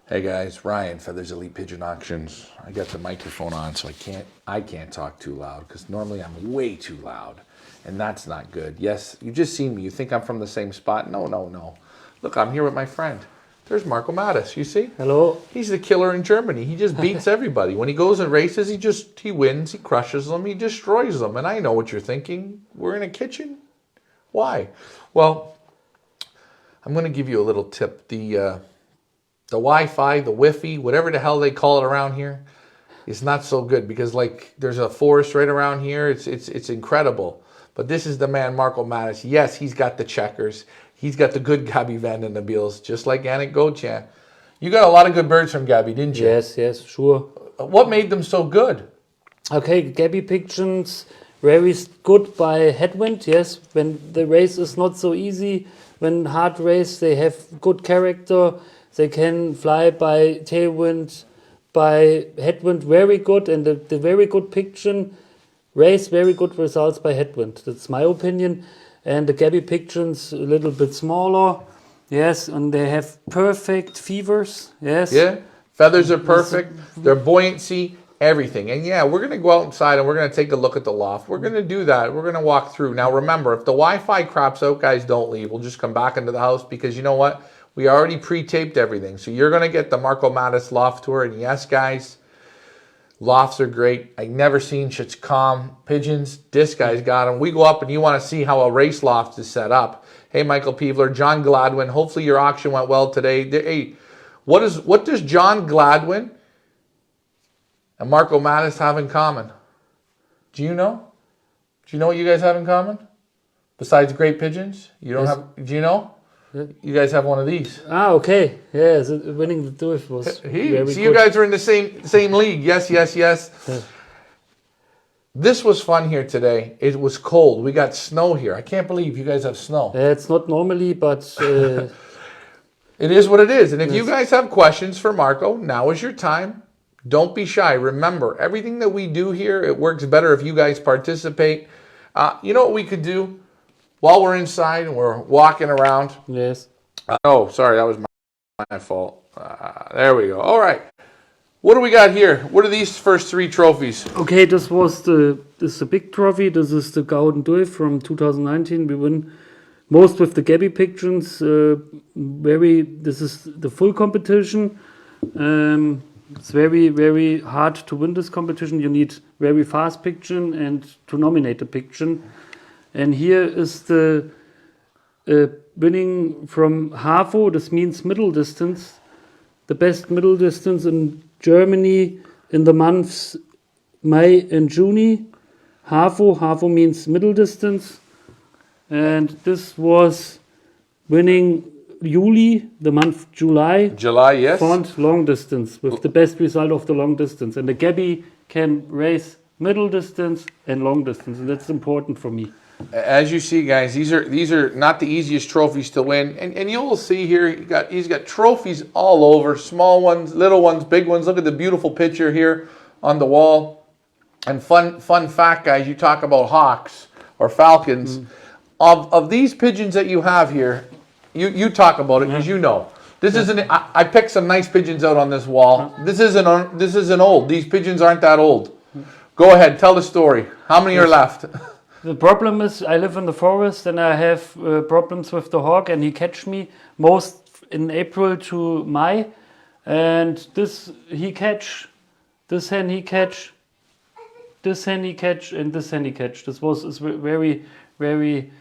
Hey guys, Ryan, Feathers Elite Pigeon Auctions. I got the microphone on, so I can't talk too loud because normally I'm way too loud, and that's not good. Yes, you just seen me. You think I'm from the same spot? No. Look, I'm here with my friend. There's Marco Mattis. You see? Hello. He's the killer in Germany. He just beats everybody. When he goes in races, he wins. He crushes them. He destroys them. And I know what you're thinking. We're in a kitchen. Why? Well, I'm going to give you a little tip. The Wi-Fi, the Wi-Fi, whatever the hell they call it around here, is not so good because like there's a forest right around here. It's incredible. But this is the man, Marco Mattis. Yes, he's got the checkers. He's got the good Gabi Van den Beels, just like Anik Gochan. You got a lot of good birds from Gabi, didn't you? Yes, sure. What made them so good? Okay, Gabi Pigeons very good by Headwind. Yes, when the race is not so easy, when hard race, they have good character. They can fly by tailwind, by headwind, very good, and the very good Pigeon race very good results by headwind. That's my opinion. And the Gabi Pigeons a little bit smaller, yes, and they have perfect fevers, yes. Yeah, feathers are perfect. Their buoyancy, everything. And yeah, we're going to go outside and we're going to take a look at the loft. We're going to do that. We're going to walk through. Now remember, if the Wi-Fi craps out, guys, don't leave. We'll just come back into the house because you know what? We already pre-taped everything. So you're going to get the Marco Mattis loft tour. And yes, guys, lofts are great. I've never seen such calm pigeons. This guy's got them. We go up and you want to see how a race loft is set up. Hey, Michael Peevler, John Gladwin. Hopefully your auction went well today. Hey, what does John Gladwin and Marco Mattis have in common? Do you know? Do you know what you guys have in common? Besides great pigeons? You don't have, do you know? You guys have one of these. Ah, okay. Yes, winning the Dwarf was very good. You guys are in the same league. Yes. This was fun here today. It was cold. We got snow here. I can't believe you guys have snow. It's not normally, but... it is what it is. And if you guys have questions for Marco, now is your time. Don't be shy. Remember, everything that we do here, it works better if you guys participate. You know what we could do? While we're inside and we're walking around. Yes. Oh, sorry, that was my fault. There we go. All right. What do we got here? What are these first three trophies? Okay, this is the big trophy. This is the Golden Dwarf from 2019. We win most with the Gabi Pigeons. This is the full competition. It's very, very hard to win this competition. You need very fast pigeon and to nominate a pigeon. And here is the winning from HAFO. This means middle distance. The best middle distance in Germany in the months May and June. HAFO means middle distance. And this was winning Juli, the month July. July, yes. Font long distance with the best result of the long distance. And the Gabi can race middle distance and long distance. And that's important for me. As you see, guys, these are not the easiest trophies to win, and you will see here he's got trophies all over, small ones, little ones, big ones. Look at the beautiful picture here on the wall. And fun fact, guys, you talk about hawks or falcons. Of these pigeons that you have here, you talk about it because you know. This isn't. I picked some nice pigeons out on this wall. This isn't old. These pigeons aren't that old. Go ahead, tell the story. How many are left? The problem is I live in the forest and I have problems with the hawk, and he catch me most in April to May. And this he catch, this hen he catch, this hen he catch, and this hen he catch. This was very, very...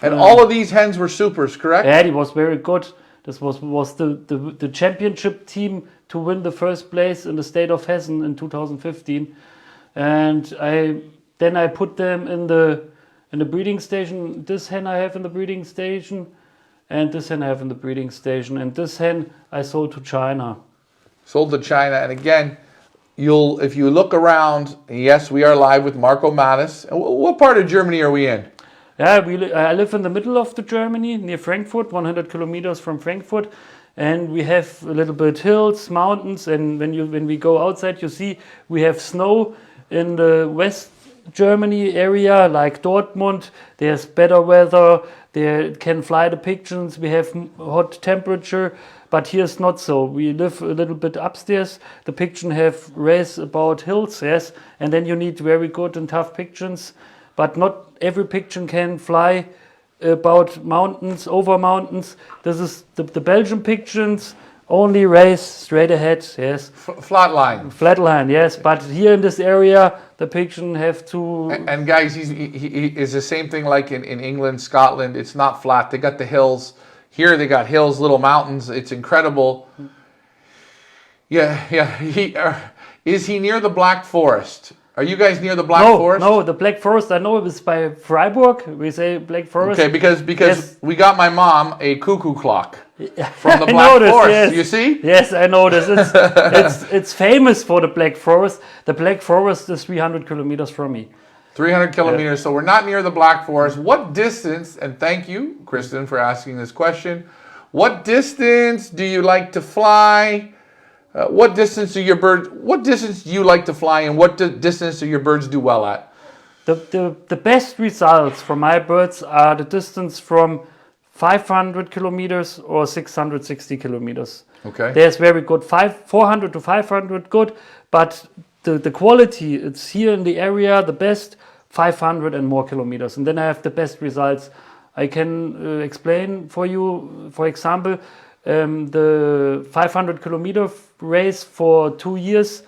And all of these hens were supers, correct? Yeah, he was very good. This was the championship team to win the first place in the state of Hessen in 2015. And I put them in the breeding station. This hen I have in the breeding station, and this hen I have in the breeding station, and this hen I sold to China. Sold to China, and again, if you look around, yes, we are live with Marco Mattis. What part of Germany are we in? Yeah, I live in the middle of the Germany, near Frankfurt, 100 kilometers from Frankfurt, and we have a little bit hills, mountains, and when we go outside, you see we have snow in the west Germany area like Dortmund, there's better weather, they can fly the pigeons, we have hot temperature, but here's not so. We live a little bit upstairs, the pigeon have race about hills, yes, and then you need very good and tough pigeons, but not every pigeon can fly about mountains, over mountains. This is the Belgian pigeons only race straight ahead, yes. Flat line. Flat line, yes, but here in this area, the pigeon have to... And guys, he is the same thing like in England, Scotland. It's not flat. They got the hills. Here they got hills, little mountains. It's incredible. Yeah. Is he near the Black Forest? Are you guys near the Black Forest? No, the Black Forest, I know it was by Freiburg. We say Black Forest. Okay, because Yes. we got my mom a cuckoo clock from the I Black noticed, Forest. yes. You see? Yes, I noticed. It's famous for the Black Forest. The Black Forest is 300 kilometers from me. 300 kilometers, so we're not near the Black Forest. What distance, and thank you, Kristen, for asking this question. What distance do you like to fly? What distance do you like to fly, and what distance do your birds do well at? The best results for my birds are the distance from 500 kilometers or 660 kilometers. Okay. There's very good 400 to 500 good, but the quality, it's here in the area, the best 500 and more kilometers. And then I have the best results. I can explain for you, for example, the 500 kilometer race for 2 years.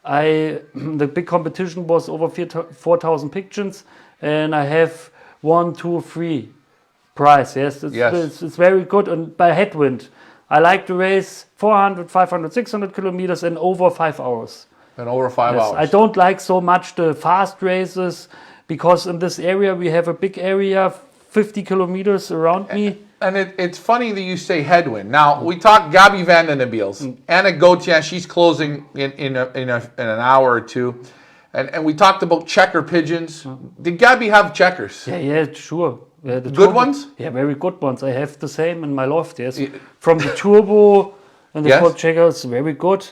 The big competition was over 4,000 pigeons, and I have 1, 2, 3 prize. Yes, it's very good. And by Headwind, I like to race 400, 500, 600 kilometers in over 5 hours. And over 5 hours. I don't like so much the fast races because in this area we have a big area, 50 kilometers around me. And it's funny that you say Headwind. Now, we talked Gabby van den Biels. Anna Gauthier, she's closing in an hour or two. And we talked about checker pigeons. Did Gabby have checkers? Yeah, sure. The Good ones? Yeah, very good ones. I have the same in my loft, yes. From the turbo and the Yes. checkers, very good.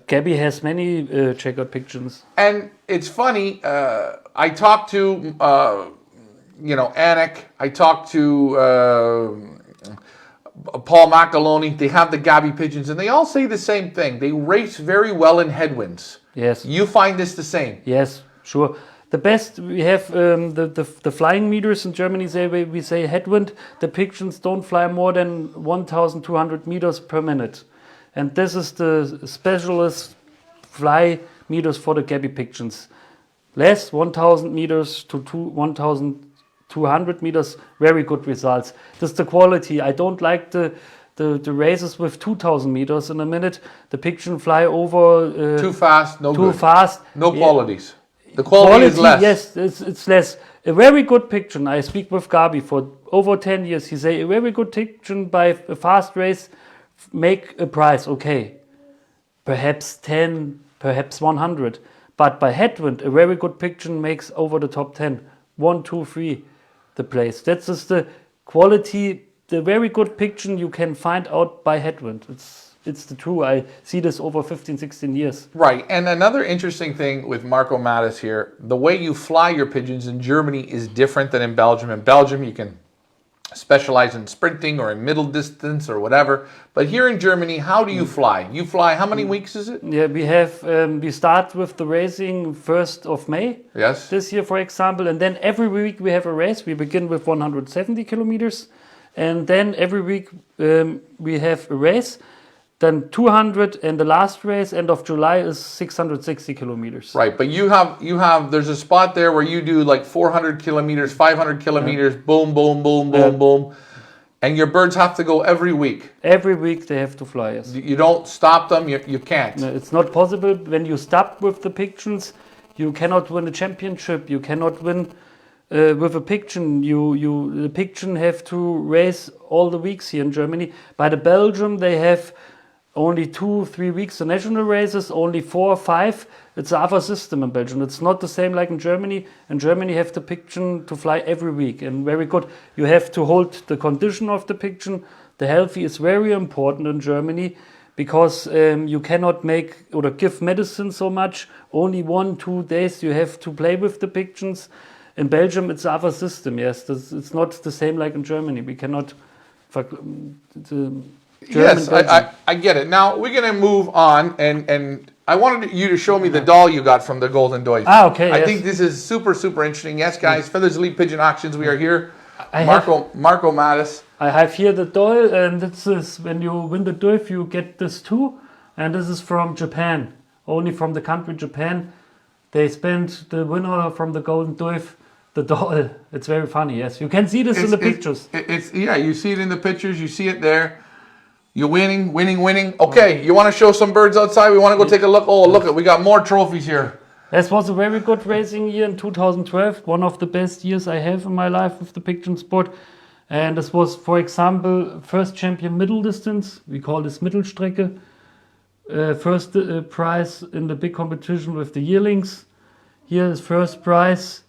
Gabby has many checkered pigeons. And it's funny, I talked to, Anik, I talked to Paul McAloney. They have the Gabby pigeons, and they all say the same thing. They race very well in headwinds. Yes. You find this the same? Yes, sure. The best, we have the flying meters in Germany, we say headwind. The pigeons don't fly more than 1,200 meters per minute. And this is the specialist fly meters for the Gabby pigeons. Less 1,000 meters to 1,200 meters, very good results. This is the quality. I don't like the races with 2,000 meters in a minute. The pigeon fly over... too fast, no too good. fast. No qualities. The quality is less. Yes, it's less. A very good pigeon, I speak with Gabi for over 10 years. He say, a very good pigeon by a fast race, make a price, okay. Perhaps 10, perhaps 100. But by headwind, a very good pigeon makes over the top 10. 1, 2, 3, the place. That's just the quality, the very good pigeon you can find out by headwind. It's the true. I see this over 15, 16 years. Right. And another interesting thing with Marco Mattis here, the way you fly your pigeons in Germany is different than in Belgium. In Belgium, you can specialize in sprinting or in middle distance or whatever. But here in Germany, how do you fly? You fly, how many weeks is it? Yeah, we start with the racing 1st of May. Yes. This year, for example. And then every week we have a race. We begin with 170 kilometers. And then every week we have a race. Then 200, and the last race, end of July, is 660 kilometers. Right, but you have, there's a spot there where you do like 400 kilometers, 500 kilometers, boom, boom, boom, boom, boom. And your birds have to go every week. Every week they have to fly, yes. You don't stop them, you can't. No, it's not possible. When you stop with the pigeons, you cannot win a championship. You cannot win with a pigeon. The pigeon have to race all the weeks here in Germany. By the Belgium, they have only 2-3 weeks the national races, only 4 or 5. It's the other system in Belgium. It's not the same like in Germany. In Germany, you have the pigeon to fly every week, and very good. You have to hold the condition of the pigeon. The healthy is very important in Germany because you cannot make or give medicine so much. Only 1-2 days you have to play with the pigeons. In Belgium, it's other system. Yes, it's not the same like in Germany. We cannot. Yes, I get it. Now we're gonna move on, and I wanted you to show me the doll you got from the Golden Doif. Okay. I think this is super interesting. Yes, guys, Feathers Elite Pigeon Auctions. We are here. Marco Mattis. I have here the doll, and this is when you win the Doif, you get this too. And this is from Japan, only from the country Japan. They spent the winner from the Golden Doif, the doll. It's very funny. Yes, you can see this in the pictures. You see it in the pictures. You see it there. You're winning. Okay, you want to show some birds outside? We want to go take a look. Oh, look, we got more trophies here. This was a very good racing year in 2012. One of the best years I have in my life with the pigeon sport. And this was, for example, first champion middle distance. We call this Mittelstrecke. First prize in the big competition with the yearlings. Here is first prize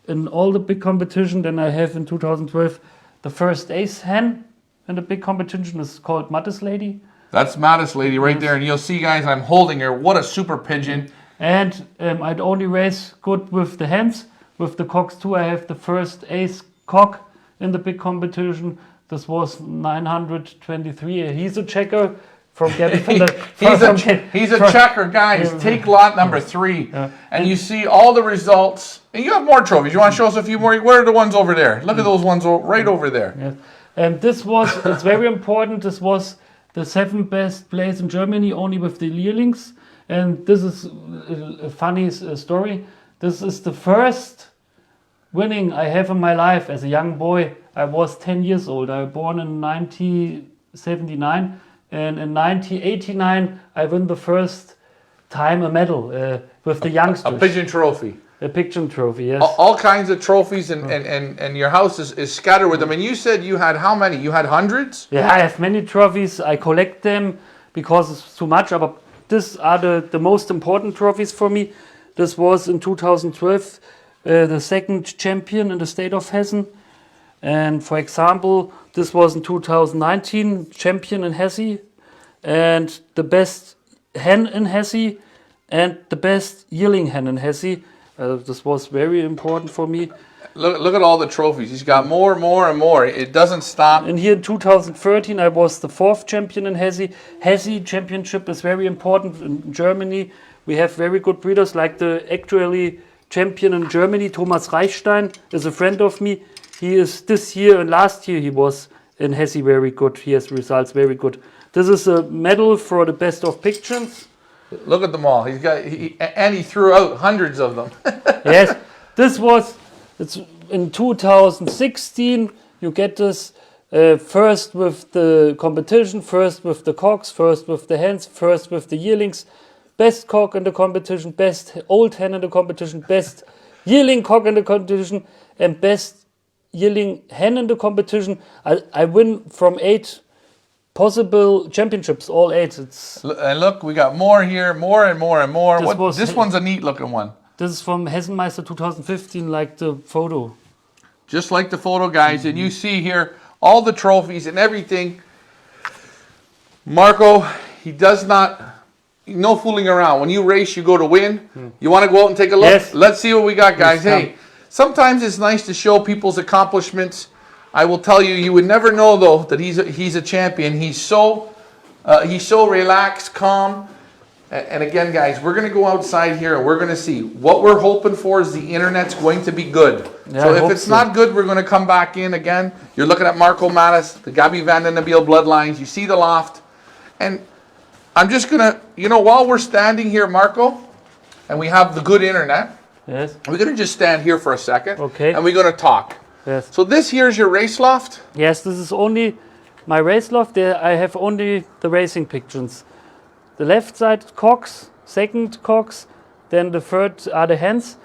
in all the big competition. Then I have in 2012 the first ace hen. And the big competition is called Mattis Lady. That's Mattis Lady right there. And you'll see, guys, I'm holding her. What a super pigeon. And I'd only race good with the hens. With the cocks too, I have the first ace cock in the big competition. This was 923. He's a checker from Gabby. He's a checker, guys. Take lot number 3. And you see all the results. And you have more trophies. You want to show us a few more? Where are the ones over there? Look at those ones right over there. Yes. And this was, it's very important, this was the 7th best place in Germany, only with the yearlings. And this is a funny story. This is the first winning I have in my life as a young boy. I was 10 years old. I was born in 1979. And in 1989, I won the first time a medal with the youngsters. A pigeon trophy. A pigeon trophy, yes. All kinds of trophies, and your house is scattered with them. And you said you had how many? You had hundreds? Yeah, I have many trophies. I collect them because it's too much. But these are the most important trophies for me. This was in 2012 the second champion in the state of Hessen. And for example, this was in 2019 champion in Hesse. And the best hen in Hesse. And the best yearling hen in Hesse. This was very important for me. Look at all the trophies. He's got more and more. It doesn't stop. And here in 2013, I was the 4th champion in Hesse. Hesse championship is very important in Germany. We have very good breeders, like the actually champion in Germany, Thomas Reichstein, is a friend of me. He is this year and last year he was in Hesse very good. He has results very good. This is a medal for the best of pigeons. Look at them all. And he threw out hundreds of them. Yes, it's in 2016. You get this first with the competition, first with the cocks, first with the hens, first with the yearlings. Best cock in the competition, best old hen in the competition, best yearling cock in the competition, and best yearling hen in the competition. I win from 8 possible championships, all 8. And look, we got more here, more and more. This one's a neat looking one. This is from Hessenmeister 2015, like the photo. Just like the photo, guys. And you see here all the trophies and everything. Marco, he does not, no fooling around. When you race, you go to win. You want to go out and take a look? Yes. Let's see what we got, guys. Hey, sometimes it's nice to show people's accomplishments. I will tell you, you would never know though that he's a champion. He's so relaxed, calm. And again, guys, we're going to go outside here and we're going to see. What we're hoping for is the internet's going to be good. Yeah, so if it's not good, we're going to come back in again. You're looking at Marco Mattis, the Gabi van den Nabeel bloodlines. You see the loft. And I'm just going to, while we're standing here, Marco, and we have the good internet, yes, we're going to just stand here for a second. Okay. And we're going to talk. Yes. So this here is your race loft? Yes, this is only my race loft. There I have only the racing pigeons. The left side cocks, second cocks, then the third are the hens,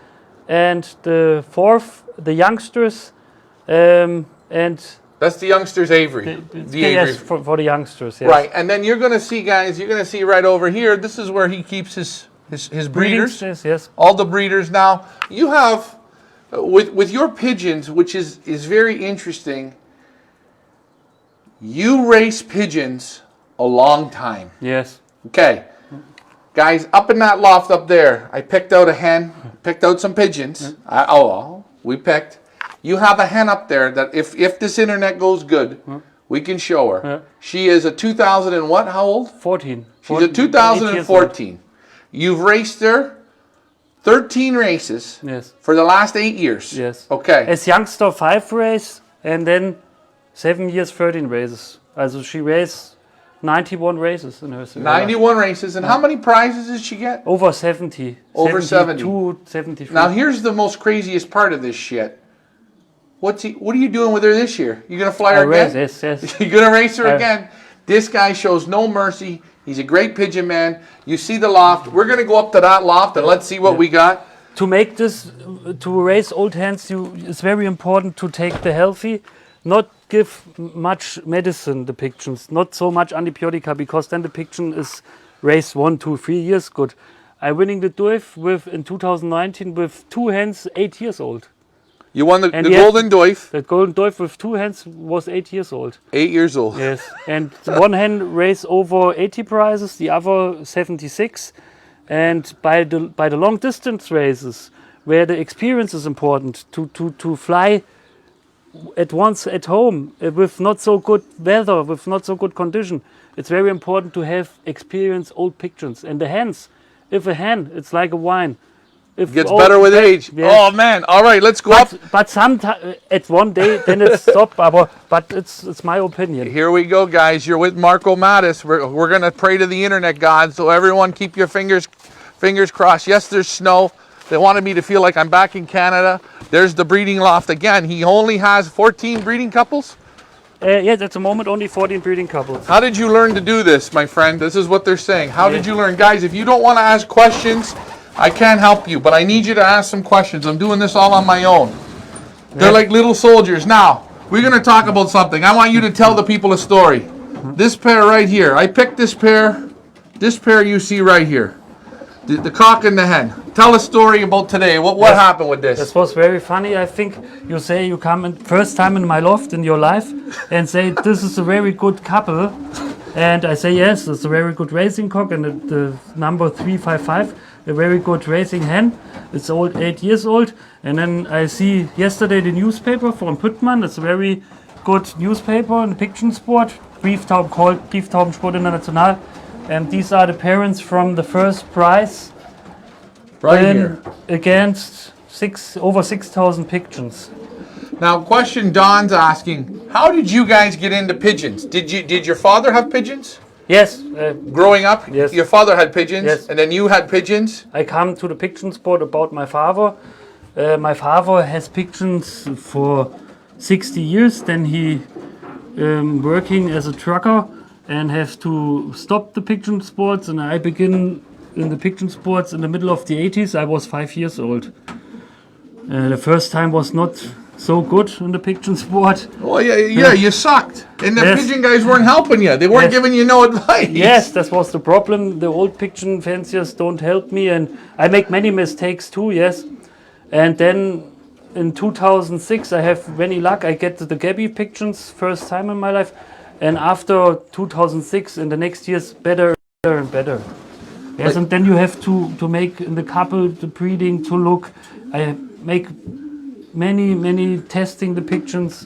and the fourth the youngsters, and that's the youngsters' Avery. Yes, for the youngsters. Yes. Right, and then you're going to see, guys. You're going to see right over here. This is where he keeps his breeders. Yes. All the breeders. Now you have with your pigeons, which is very interesting. You race pigeons a long time. Yes. Okay. Guys, up in that loft up there, I picked out a hen, picked out some pigeons. We picked. You have a hen up there that if this internet goes good, we can show her. Yeah. She is a 2000 and what? How old? 14. She's a 2014. You've raced her 13 races Yes. for the last 8 years. Yes. Okay. As youngster 5 race and then 7 years 13 races. Also she raced 91 races in her career. 91 races. And how many prizes did she get? Over 70. Over 72, 73. Now here's the most craziest part of this shit. What are you doing with her this year? You gonna fly her again? Yes, yes. You're gonna race her again? This guy shows no mercy. He's a great pigeon man. You see the loft. We're gonna go up to that loft and let's see what we got. To make this, to raise old hens, it's very important to take the healthy, not give much medicine the pigeons, not so much antibiotica, because then the pigeon is raised 1, 2, 3 years good. I'm winning the Doif in 2019 with 2 hens 8 years old. You won the Golden Doif. The Golden Doif with 2 hens was 8 years old. 8 years old. Yes, and one hen raised over 80 prizes, the other 76. And by the long distance races, where the experience is important, to fly at once at home with not so good weather, with not so good condition, it's very important to have experienced old pigeons. And the hens, if a hen, it's like a wine. It gets better with age. Yes. Oh man! All right, let's go up. But sometimes at one day, then it's stop. But it's my opinion. Here we go, guys. You're with Marco Mattis. We're gonna pray to the internet god. So everyone, keep your fingers crossed. Yes, there's snow. They wanted me to feel like I'm back in Canada. There's the breeding loft again. He only has 14 breeding couples. Yes, at the moment only 14 breeding couples. How did you learn to do this, my friend? This is what they're saying. How did you learn, guys? If you don't want to ask questions, I can't help you, but I need you to ask some questions. I'm doing this all on my own. They're like little soldiers. Now, we're going to talk about something. I want you to tell the people a story. This pair right here. I picked this pair. This pair you see right here. The cock and the hen. Tell a story about today. What happened with this? This was very funny. I think you say you come in first time in my loft in your life and say this is a very good couple. And I say yes, it's a very good racing cock and the number 355. A very good racing hen. It's old, 8 years old. And then I see yesterday the newspaper from Pigeon. It's a very good newspaper in the pigeon sport. Brieftauben called Brieftaubensport International. And these are the parents from the first prize. Right here. Against over 6,000 pigeons. Now, question Don's asking: how did you guys get into pigeons? Did your father have pigeons? Yes. Growing up, yes. Your father had pigeons, yes. And then you had pigeons? I come to the pigeon sport about my father. My father has pigeons for 60 years. Then he working as a trucker and have to stop the pigeon sports. And I begin in the pigeon sports in the middle of the 80s. I was 5 years old. The first time was not so good in the pigeon sport. Oh yeah, you sucked. And the pigeon guys weren't helping you. They weren't giving you no advice. Yes, that was the problem. The old pigeon fanciers don't help me, and I make many mistakes too, yes. And then in 2006, I have many luck. I get the Gabby pigeons first time in my life. And after 2006, in the next years, better and better. Yes, and then you have to make in the couple, the breeding, to look. I make many testing the pigeons,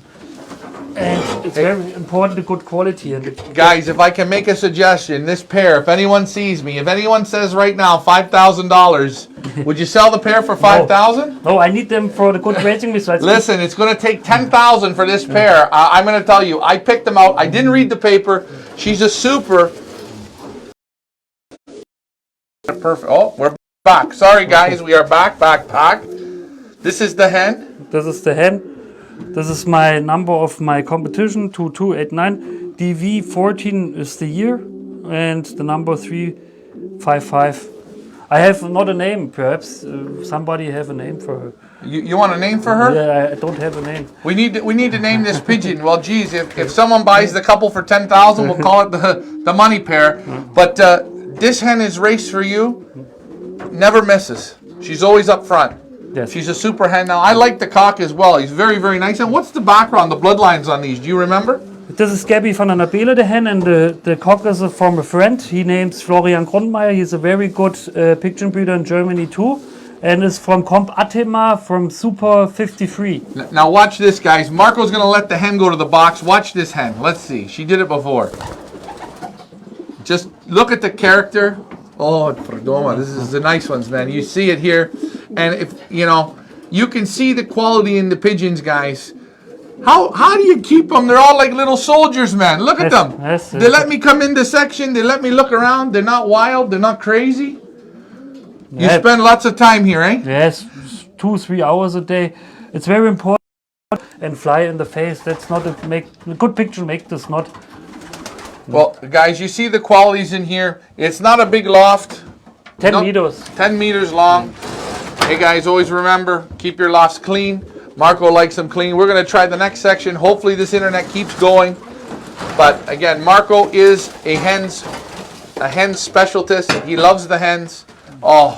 and it's very important the good quality. And guys, if I can make a suggestion, this pair, if anyone sees me, if anyone says right now $5,000, would you sell the pair for $5,000? No, I need them for the good racing results. Listen, it's going to take $10,000 for this pair. I'm going to tell you, I picked them out. I didn't read the paper. She's a super. Perfect. Oh, we're back. Sorry, guys, we are back. This is the hen. This is the hen. This is my number of my competition, 2289. DV14 is the year, and the number 355. I have not a name, perhaps somebody have a name for her. You want a name for her? Yeah, I don't have a name. We need to name this pigeon. Well, geez, if someone buys the couple for $10,000, we'll call it the money pair. But this hen is raced for you. Never misses. She's always up front. Yes. She's a super hen. Now, I like the cock as well. He's very, very nice. And what's the background, the bloodlines on these? Do you remember? This is Gabby van der Bele, the hen, and the cock is from a friend. He names Florian Grundmeier. He's a very good pigeon breeder in Germany too, and is from Comp Atema from Super 53. Now watch this, guys. Marco's gonna let the hen go to the box. Watch this hen. Let's see. She did it before. Just look at the character. Oh, Perdoma, this is the nice ones, man. You see it here, and if you know, you can see the quality in the pigeons, guys. How do you keep them? They're all like little soldiers, man. Look at them. Yes, They let me come in the section. They let me look around. They're not wild. They're not crazy. You spend lots of time here, eh? Yes, 2-3 hours a day. It's very important. And fly in the face. That's not a good picture. Make this not. Well, guys, you see the qualities in here. It's not a big loft. 10 meters. 10 meters long. Hey, guys, always remember, keep your lofts clean. Marco likes them clean. We're going to try the next section. Hopefully this internet keeps going. But again, Marco is a hen specialist. He loves the hens. Oh,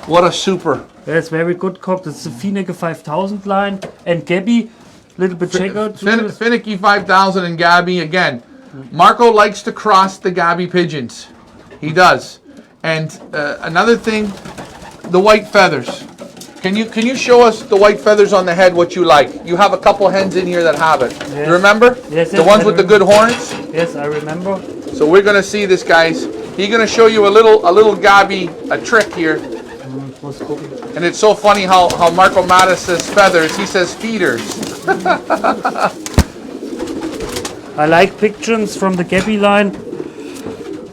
what a super. That's very good cock. It's the Fineke 5000 line. And Gabby, little bit checker. Finicky 5000 and Gabby. Again, Marco likes to cross the Gabby pigeons. He does. And another thing, the white feathers. Can you show us the white feathers on the head, what you like? You have a couple hens in here that have it. Yes. You remember? Yes, the ones with the good horns? Yes, I remember. So we're going to see this, guys. He's going to show you a little Gabby, a trick here. And it's so funny how Marco Mattis says feathers. He says feeders. I like pigeons from the Gabby line.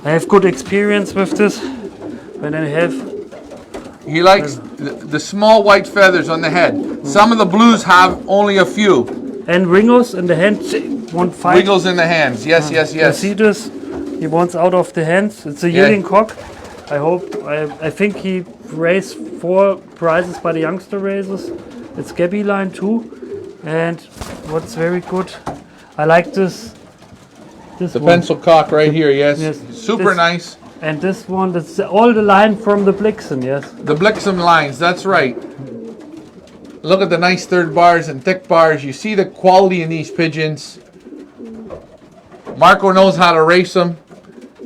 I have good experience with this. When I have... He likes the small white feathers on the head. Some of the blues have only a few. And ringos in the hands. Won't fight. Wiggles in the hands. Yes, yes, You yes. see this? He wants out of the hands. It's a yielding cock. I think he raised 4 prizes by the youngster races. It's Gabby line too. And what's very good, I like this The one. pencil cock right here, yes. Yes. Super This- nice. And this one, that's all the line from the Blixen, yes. The Blixen lines, that's right. Look at the nice third bars and thick bars. You see the quality in these pigeons. Marco knows how to race them.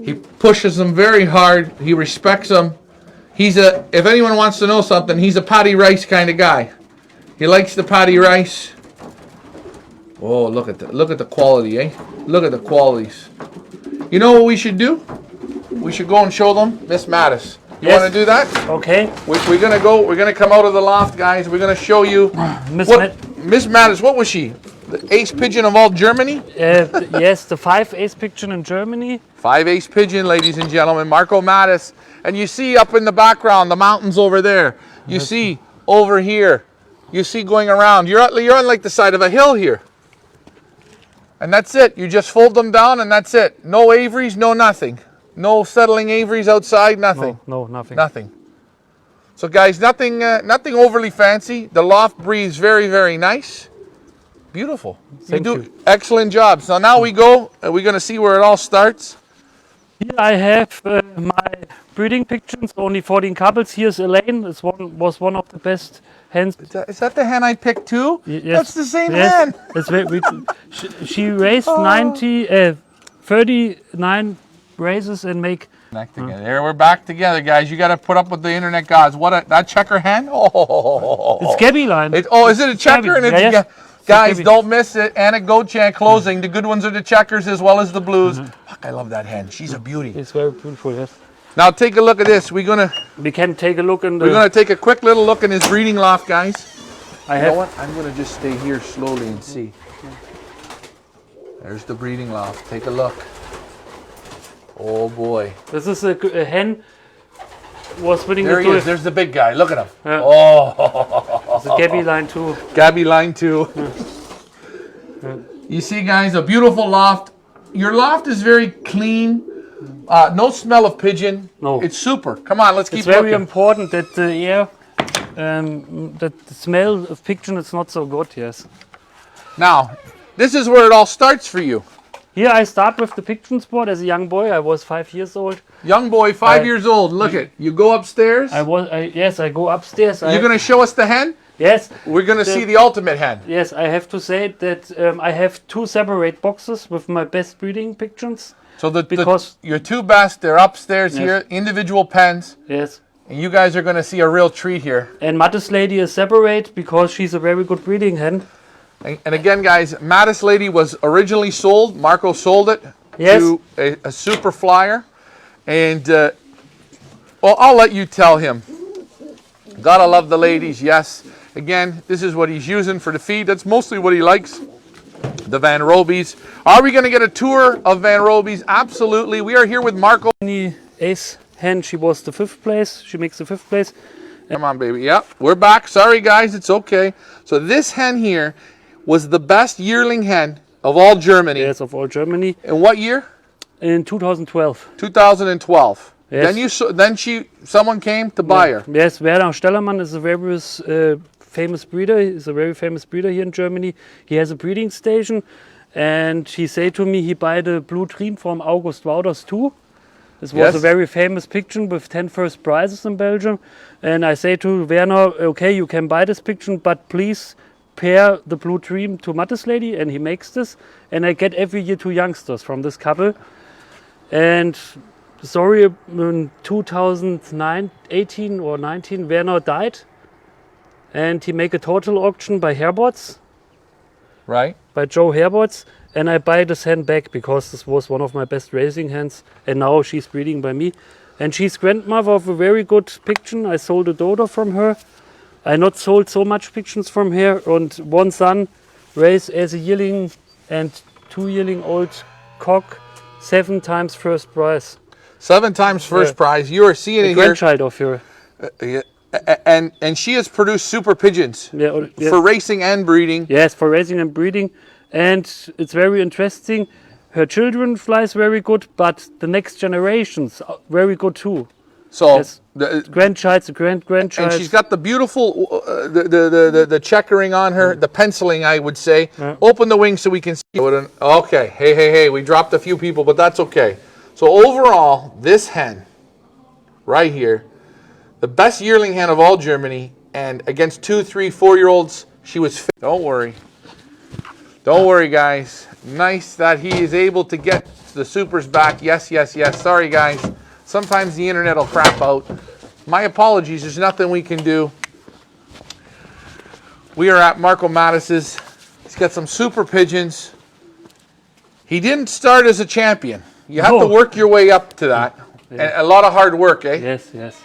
He pushes them very hard. He respects them. If anyone wants to know something, he's a Patty Rice kind of guy. He likes the Patty Rice. Oh, look at the quality, eh? Look at the qualities. You know what we should do? We should go and show them Miss Mattis. You Yes. want to do that? Okay. We're gonna come out of the loft, guys. We're gonna show you Miss Miss Mattis. What was she? The ace pigeon of all Germany? yes, the 5 ace pigeon in Germany. 5 ace pigeon, ladies and gentlemen. Marco Mattis. And you see up in the background the mountains over there. You see over here. You see going around. You're on like the side of a hill here. And that's it. You just fold them down and that's it. No aviaries, no nothing. No settling aviaries outside, nothing. No, nothing. Nothing. So guys, nothing overly fancy. The loft breathes very, very nice. Beautiful. Thank you do you. excellent job. So now we go, and we're going to see where it all starts. Here I have my breeding pigeons, only 14 couples. Here's Elaine. Was one of the best hens. Is that the hen I picked too? Yes. That's the same Yes. hen. It's she raised 39 races and make... Back together. There, we're back together, guys. You got to put up with the internet gods. That checker hen? Oh, It's Gabby line. is it a checker? And Gabby. it's, Yeah, yes. Guys, Gabby. don't miss it. Anna Goat closing. The good ones are the checkers as well as the blues. Fuck, I love that hen. She's a beauty. It's very beautiful, yes. Now take a look at this. We're gonna We can take a look in the... take a quick little look in his breeding loft, guys. I You know have... what? I'm gonna just stay here slowly and see. There's the breeding loft. Take a look. Oh boy. This is a hen was winning There the he is. Duel. There's the big guy. Look at him. Yeah. Oh. It's a Gabby line too. Gabby line 2. You see, guys, a beautiful loft. Your loft is very clean. No smell of pigeon. No. It's super. Come on, let's keep It's very looking. important that the air, that the smell of pigeon is not so good, yes. Now, this is where it all starts for you. Here I start with the pigeon sport as a young boy. I was 5 years old. Young boy, 5 years old. Look it. You go upstairs. I go upstairs. You're going to show us the hen? Yes. We're going to see the ultimate hen. Yes, I have to say that I have 2 separate boxes with my best breeding pigeons. So Because- your 2 best, they're upstairs Yes. here, individual pens. Yes. And you guys are going to see a real treat here. And Mattis lady is separate because she's a very good breeding hen. And again, guys, Mattis Lady was originally sold. Marco sold it Yes. to a super flyer. And, well, I'll let you tell him. Gotta love the ladies, yes. Again, this is what he's using for the feed. That's mostly what he likes, the Van Robies. Are we going to get a tour of Van Robies? Absolutely. We are here with Marco. The ace hen, she was the 5th place. She makes the 5th place. Come on, baby. Yep, we're back. Sorry, guys. It's okay. So this hen here was the best yearling hen of all Germany. Yes, of all Germany. In what year? In 2012. 2012. Yes. Then someone came to buy her. Yes, Werner Stellermann is a very famous breeder. He's a very famous breeder here in Germany. He has a breeding station, and he said to me he buy the blue dream from August Wouters too. This was Yes. a very famous pigeon with 10 first prizes in Belgium. And I say to Werner, okay, you can buy this pigeon, but please pair the blue dream to Mattis lady, and he makes this. And I get every year 2 youngsters from this couple. And sorry, in 2018 or 19, Werner died, and he make a total auction by Herbots, Right? by Joe Herbots, and I buy this hen back because this was one of my best racing hens, and now she's breeding by me. And she's grandmother of a very good pigeon. I sold a daughter from her. I not sold so much pigeons from her, and 1 son raised as a yearling and 2 yearling old cock, 7 times first prize. 7 times first prize. You are seeing A it here. grandchild of her. And she has produced super pigeons Yeah, for racing and breeding. yes, for racing and breeding. And it's very interesting. Her children flies very good, but the next generations are very good too. So Yes. Grandchild's a grandchild. and she's got the beautiful the checkering on her, the penciling, I would say. Yeah. Open the wings so we can see. Okay, hey, we dropped a few people, but that's okay. So overall, this hen right here, the best yearling hen of all Germany, and against 2, 3, 4-year-olds, she was fit. Don't worry, guys. Nice that he is able to get the supers back. Yes. Sorry, guys. Sometimes the internet will crap out. My apologies. There's nothing we can do. We are at Marco Mattis's. He's got some super pigeons. He didn't start as a champion. You have to work your way up to that. Yeah. And a lot of hard work, eh? Yes.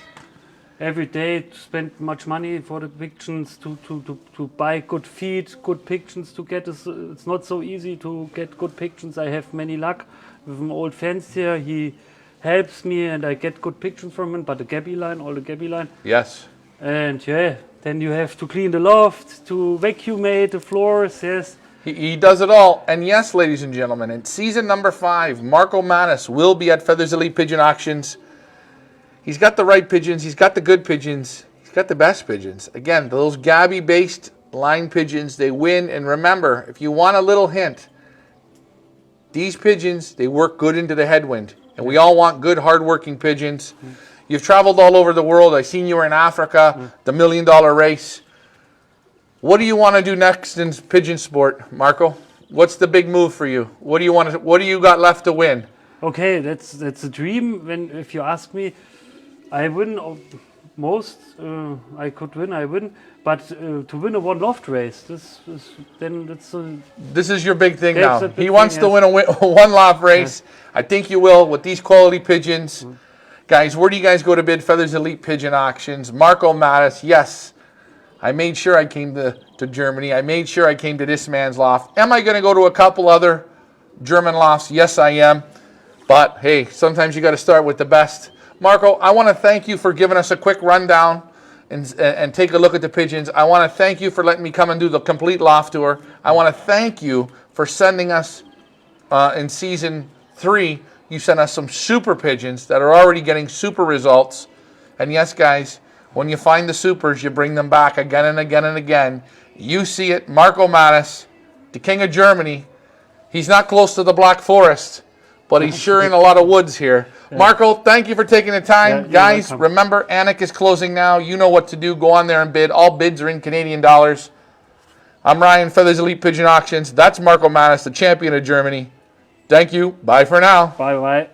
Every day to spend much money for the pigeons, to buy good feed, good pigeons to get. It's not so easy to get good pigeons. I have many luck with an old fancier. He helps me and I get good pigeons from him, but the Gabby line, all the Gabby line. Yes. And yeah, then you have to clean the loft, to vacuumate the floors, yes. He does it all. And yes, ladies and gentlemen, in season number 5, Marco Mattis will be at Feathers Elite Pigeon Auctions. He's got the right pigeons. He's got the good pigeons. He's got the best pigeons. Again, those Gabby-based line pigeons, they win. And remember, if you want a little hint, these pigeons, they work good into the Headwind. And we all want good, hard-working pigeons. You've traveled all over the world. I've seen you were in Africa, the $1 Million Race. What do you want to do next in pigeon sport, Marco? What's the big move for you? What do you got left to win? Okay, that's a dream. If you ask me, I win most. I could win. I win. But to win a 1 Loft race, this is your big thing That's now. a big He wants thing, to win a 1 Loft race. I think you will with these quality pigeons. Guys, where do you guys go to bid Feathers Elite Pigeon Auctions? Marco Mattis, yes. I made sure I came to Germany. I made sure I came to this man's loft. Am I going to go to a couple other German lofts? Yes, I am. But, hey, sometimes you got to start with the best. Marco, I want to thank you for giving us a quick rundown and take a look at the pigeons. I want to thank you for letting me come and do the complete loft tour. I want to thank you for sending us, in season 3, you sent us some super pigeons that are already getting super results. And yes, guys, when you find the supers, you bring them back again and again and again. You see it, Marco Mattis, the king of Germany. He's not close to the Black Forest, but he's sure in a lot of woods here. Marco, thank you for taking the time. you're Guys, welcome. remember, Anik is closing now. You know what to do. Go on there and bid. All bids are in Canadian dollars. I'm Ryan, Feathers Elite Pigeon Auctions. That's Marco Mattis, the champion of Germany. Thank you. Bye for now. Bye bye.